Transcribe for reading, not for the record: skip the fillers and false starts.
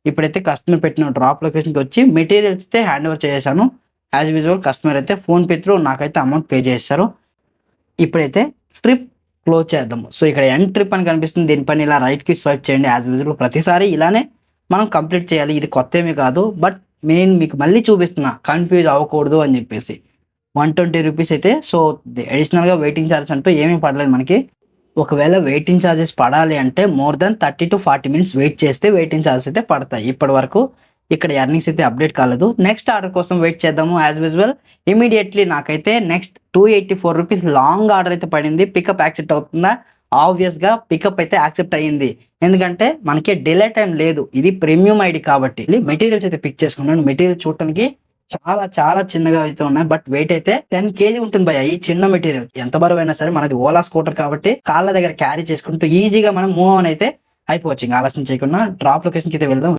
ఇప్పుడైతే కస్టమర్ పెట్టిన డ్రాప్ లొకేషన్కి వచ్చి మెటీరియల్స్ అయితే హ్యాండ్ ఓవర్ చేసేసాను. యాజ్ యూజువల్ కస్టమర్ అయితే ఫోన్‌పే త్రూ నాకైతే అమౌంట్ పే చేసేసారు. ఇప్పుడైతే ట్రిప్ క్లోజ్ చేద్దాము. సో ఇక్కడ ఎండ్ ట్రిప్ అని కనిపిస్తుంది. దీనిపైన ఇలా రైట్‌కి స్వైప్ చేయండి. యాజ్ యూజువల్ ప్రతిసారి ఇలానే మనం కంప్లీట్ చేయాలి. ఇది కొత్తేమీ కాదు. బట్ నేను మీకు మళ్ళీ చూపిస్తున్నా కన్‌ఫ్యూజ్ అవ్వకూడదు అని చెప్పేసి. ₹120 అయితే సో అడిషనల్‌గా వెయిటింగ్ చార్జెస్ అంటూ ఏమీ పడలేదు మనకి. ఒకవేళ వెయిటింగ్ చార్జెస్ పడాలి అంటే మోర్ దాన్ 30-40 మినిట్స్ వెయిట్ చేస్తే వెయిటింగ్ చార్జెస్ అయితే పడతాయి. ఇప్పటివరకు ఇక్కడ ఎర్నింగ్స్ అయితే అప్డేట్ కాలేదు. నెక్స్ట్ ఆర్డర్ కోసం వెయిట్ చేద్దాము. యాజ్ యూజువల్ ఇమ్మీడియట్లీ నాకైతే నెక్స్ట్ ₹284 లాంగ్ ఆర్డర్ అయితే పడింది. పికప్ యాక్సెప్ట్ అవుతుందా? ఆబ్వియస్‌గా పికప్ అయితే యాక్సెప్ట్ అయ్యింది. ఎందుకంటే మనకి డిలే టైం లేదు. ఇది ప్రీమియం ఐడి కాబట్టి. మెటీరియల్స్ అయితే పిక్ చేసుకున్నాను. మెటీరియల్ చూడటానికి చాలా చాలా చిన్నగా అయితే ఉన్నాయి. బట్ వెయిట్ అయితే 10 కేజీ ఉంటుంది భయ్యా ఈ చిన్న మెటీరియల్. ఎంత బరువైనా సరే మనది ఓలా స్కూటర్ కాబట్టి కాళ్ళ దగ్గర క్యారీ చేసుకుంటూ ఈజీగా మనం మూవ్ ఆన్ అయితే అయిపోవచ్చు. ఇంకా ఆలస్యం చేయకుండా డ్రాప్ లొకేషన్‌కి అయితే వెళ్దాం.